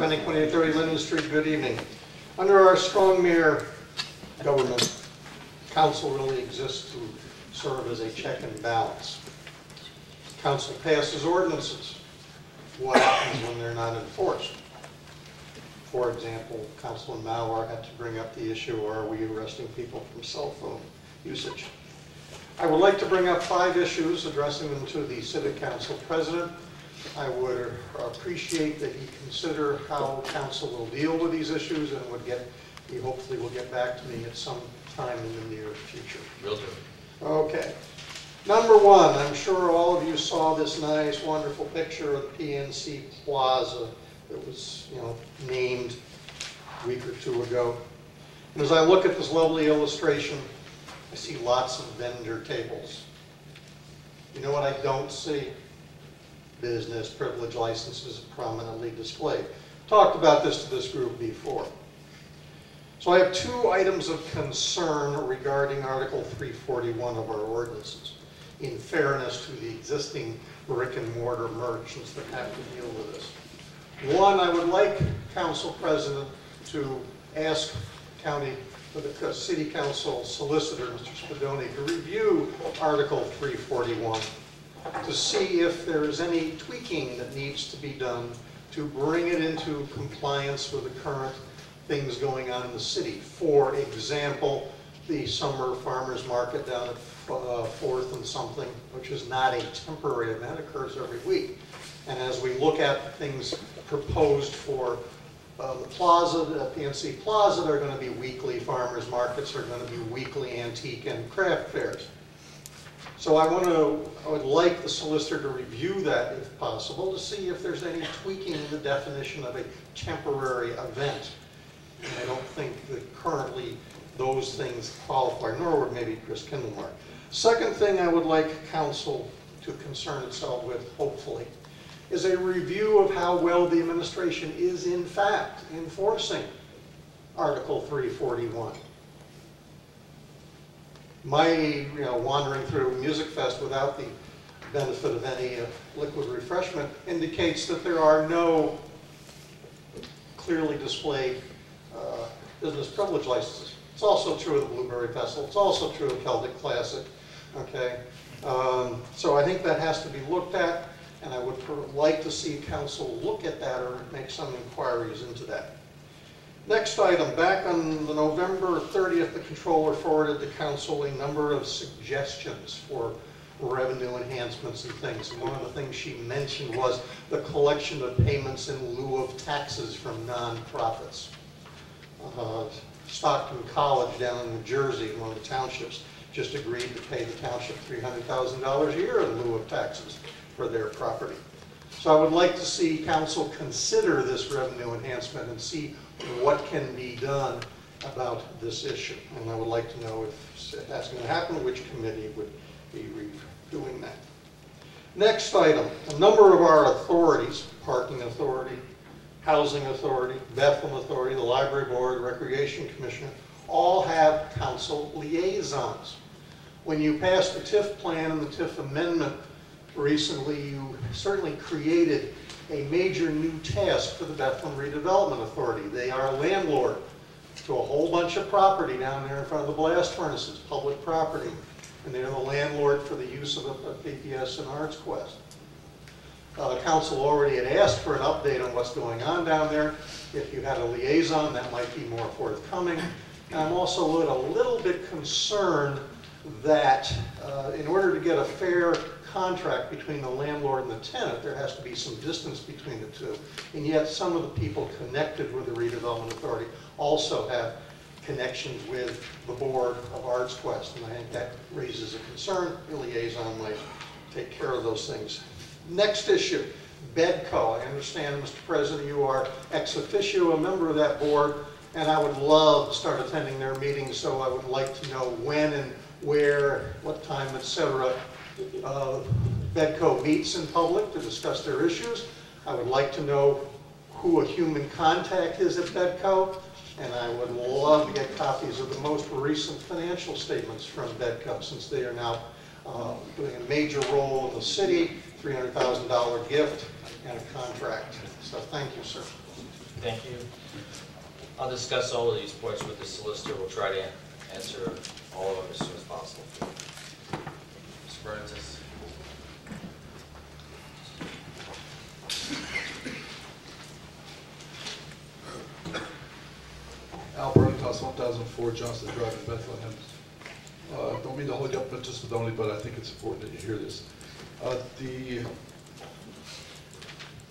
Pending 2830 Linden Street, good evening. Under our strong mayor government, council really exists to serve as a check and balance. Council passes ordinances. What happens when they're not enforced? For example, Councilman Mauer had to bring up the issue, are we arresting people from cell phone usage? I would like to bring up 5 issues, addressing them to the City Council President. I would appreciate that he consider how council will deal with these issues, and he hopefully will get back to me at some time in the near future. Will do. Okay. Number 1, I'm sure all of you saw this nice, wonderful picture of the PNC Plaza that was, named a week or 2 ago. And as I look at this lovely illustration, I see lots of vendor tables. You know what I don't see? Business privilege licenses prominently displayed. Talked about this to this group before. So I have 2 items of concern regarding Article 341 of our ordinances, in fairness to the existing brick and mortar merchants that have to deal with this. 1, I would like Council President to ask the City Council Solicitor, Mr. Spadoni, to review Article 341 to see if there is any tweaking that needs to be done to bring it into compliance with the current things going on in the city. For example, the summer farmers market down at 4th and something, which is not a temporary event, occurs every week. And as we look at things proposed for the plaza, the PNC Plaza, they're going to be weekly farmers markets, they're going to be weekly antique and craft fairs. So I would like the solicitor to review that if possible, to see if there's any tweaking in the definition of a temporary event. And I don't think that currently those things qualify, nor would maybe Chris Kindlemark. Second thing I would like council to concern itself with, hopefully, is a review of how well the administration is in fact enforcing Article 341. My wandering through Music Fest without the benefit of any liquid refreshment indicates that there are no clearly displayed business privilege licenses. It's also true of the Blueberry Festival. It's also true of Celtic Classic. Okay, so I think that has to be looked at, and I would like to see council look at that or make some inquiries into that. Next item, back on the November 30th, the controller forwarded to council a number of suggestions for revenue enhancements and things. And one of the things she mentioned was the collection of payments in lieu of taxes from nonprofits. Stockton College down in New Jersey, one of the townships, just agreed to pay the township $300,000 a year in lieu of taxes for their property. So I would like to see council consider this revenue enhancement and see what can be done about this issue. And I would like to know if that's going to happen, which committee would be doing that. Next item, a number of our authorities, Parking Authority, Housing Authority, Bethlehem Authority, the Library Board, Recreation Commissioner, all have council liaisons. When you passed the TIF plan and the TIF amendment recently, you certainly created a major new task for the Bethlehem Redevelopment Authority. They are a landlord to a whole bunch of property down there in front of the blast furnaces, public property. And they're the landlord for the use of the PPS and Arts Quest. Council already had asked for an update on what's going on down there. If you had a liaison, that might be more forthcoming. And I'm also a little bit concerned that in order to get a fair contract between the landlord and the tenant, there has to be some distance between the two. And yet some of the people connected with the Redevelopment Authority also have connections with the Board of Arts Quest. And I think that raises a concern. The liaison might take care of those things. Next issue, BEDCO. I understand, Mr. President, you are ex officio a member of that board, and I would love to start attending their meetings, so I would like to know when and where, what time, etc. BEDCO meets in public to discuss their issues. I would like to know who a human contact is at BEDCO, and I would love to get copies of the most recent financial statements from BEDCO, since they are now doing a major role in the city, $300,000 gift, and a contract. So thank you, sir. Thank you. I'll discuss all of these points with the solicitor. We'll try to answer all of them as soon as possible. Mr. Burns. Al Bernitas, 1004 Johnston Drive in Bethlehem. Don't mean to hold you up, Mr. Spadoni, but I think it's important that you hear this. The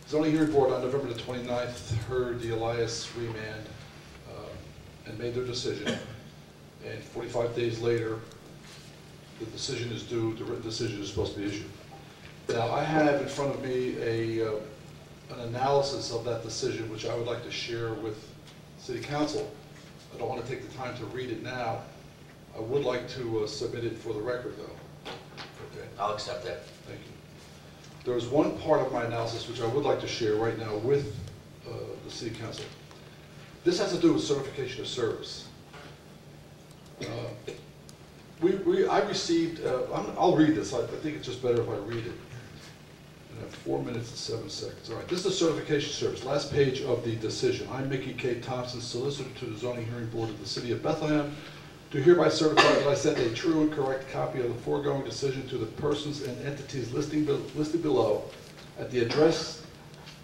zoning hearing board on November the 29th heard the Elias remand and made their decision. And 45 days later, the decision is due, the written decision is supposed to be issued. Now, I have in front of me an analysis of that decision, which I would like to share with City Council. I don't want to take the time to read it now. I would like to submit it for the record, though. Okay. I'll accept that. Thank you. There's one part of my analysis which I would like to share right now with the City Council. This has to do with certification of service. I received, I'll read this. I think it's just better if I read it. I have 4 minutes and 7 seconds. All right, this is the certification service. Last page of the decision. I'm Mickey K. Thompson, solicitor to the Zoning Hearing Board of the City of Bethlehem, to hereby certify that I sent a true and correct copy of the foregoing decision to the persons and entities listed below at the address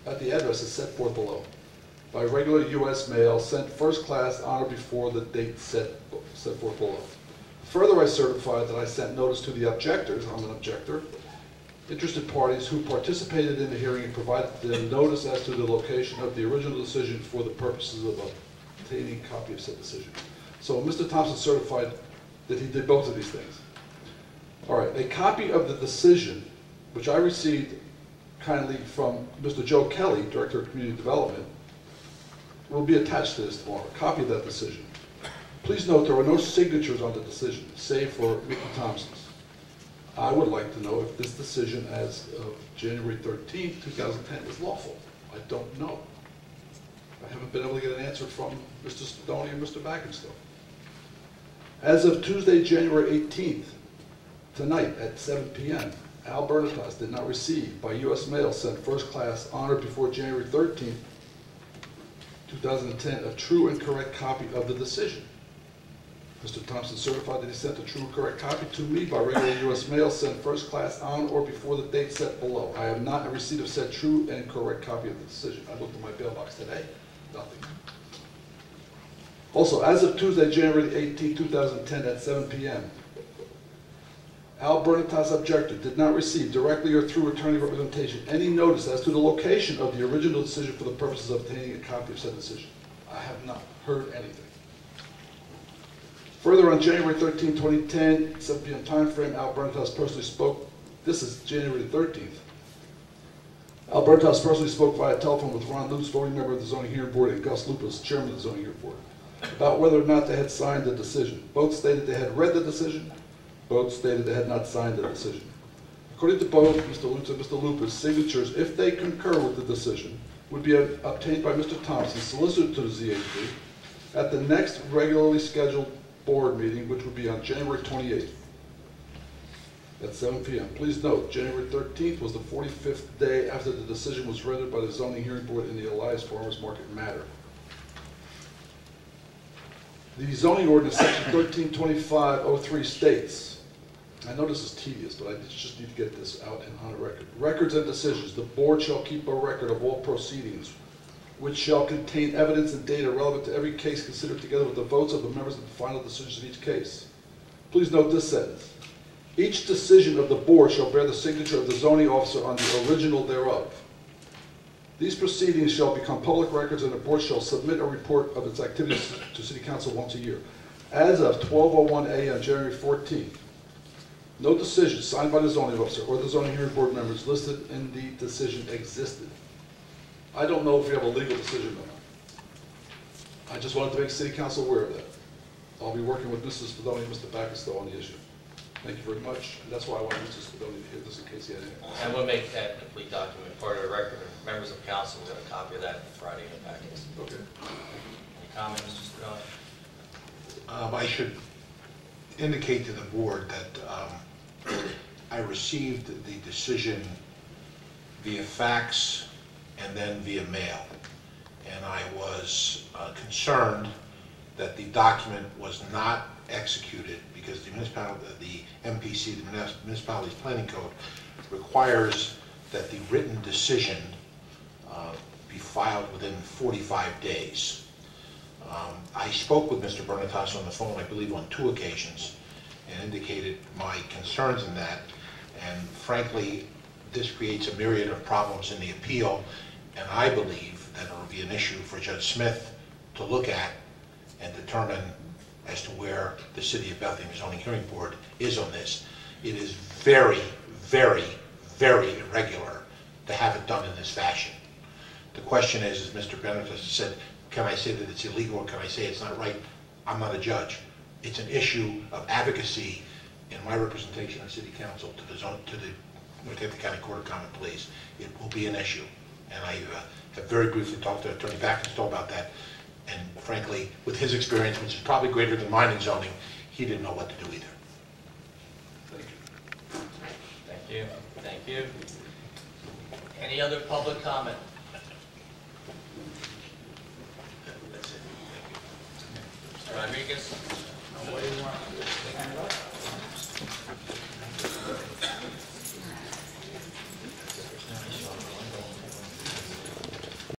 as set forth below, by regular U.S. mail sent first class on or before the date set forth below. Further, I certify that I sent notice to the objectors, I'm an objector, interested parties who participated in the hearing and provided them notice as to the location of the original decision for the purposes of obtaining a copy of said decision. So Mr. Thompson certified that he did both of these things. All right, a copy of the decision, which I received kindly from Mr. Joe Kelly, Director of Community Development, will be attached to this tomorrow, a copy of that decision. Please note there are no signatures on the decision, save for Mickey Thompson's. I would like to know if this decision as of January 13th, 2010 is lawful. I don't know. I haven't been able to get an answer from Mr. Spadoni and Mr. Backenstow. As of Tuesday, January 18th, tonight at 7 p.m., Al Bernitas did not receive by U.S. mail sent first class on or before January 13th, 2010, a true and correct copy of the decision. Mr. Thompson certified that he sent a true and correct copy to me by regular U.S. mail sent first class on or before the date set below. I have not received a said true and correct copy of the decision. I looked in my mailbox today, nothing. Also, as of Tuesday, January 18, 2010 at 7 p.m., Al Bernitas, objector, did not receive directly or through attorney representation any notice as to the location of the original decision for the purposes of obtaining a copy of said decision. I have not heard anything. Further, on January 13, 2010, 7 p.m. time frame, Al Bernitas personally spoke. This is January 13th. Al Bernitas personally spoke via telephone with Ron Lutz, voting member of the Zoning Hearing Board, and Gus Lupus, chairman of the Zoning Hearing Board, about whether or not they had signed the decision. Both stated they had read the decision. Both stated they had not signed the decision. According to both Mr. Lutz and Mr. Lupus, signatures, if they concur with the decision, would be obtained by Mr. Thompson, solicitor to the ZHB, at the next regularly scheduled board meeting, which would be on January 28th at 7 p.m. Please note, January 13th was the 45th day after the decision was rendered by the Zoning Hearing Board in the Elias Farmers Market matter. The zoning ordinance, section 132503 states, I know this is tedious, but I just need to get this out and on record. Records and decisions. The board shall keep a record of all proceedings, which shall contain evidence and data relevant to every case considered together with the votes of the members of the final decisions in each case. Please note this sentence. Each decision of the board shall bear the signature of the zoning officer on the original thereof. These proceedings shall become public records, and the board shall submit a report of its activities to City Council once a year. As of 12:01 a.m. January 14th, no decision signed by the zoning officer or the zoning hearing board members listed in the decision existed. I don't know if we have a legal decision or not. I just wanted to make City Council aware of that. I'll be working with Mrs. Spadoni and Mr. Backenstow on the issue. Thank you very much. And that's why I wanted Mr. Spadoni to hear this in case he had any. And we'll make that complete document part of the record. Members of council will get a copy of that Friday in the packets. Okay. Any comment, Mr. Spadoni? I should indicate to the board that I received the decision via fax and then via mail. And I was concerned that the document was not executed because the MPC, the Municipalities Planning Code, requires that the written decision be filed within 45 days. I spoke with Mr. Bernatas on the phone, I believe on 2 occasions, and indicated my concerns in that. And frankly, this creates a myriad of problems in the appeal, and I believe that it will be an issue for Judge Smith to look at and determine as to where the City of Bethlehem Zoning Hearing Board is on this. It is very, very, very irregular to have it done in this fashion. The question is, as Mr. Bernatas said, can I say that it's illegal or can I say it's not right? I'm not a judge. It's an issue of advocacy in my representation of City Council to the North Hampton County Court of Common Pleas. It will be an issue. And I have very briefly talked to Attorney Baxter about that. And frankly, with his experience, which is probably greater than mine in zoning, he didn't know what to do either. Thank you. Thank you. Thank you. Any other public comment? That's it. Thank you. Mr. Rodriguez?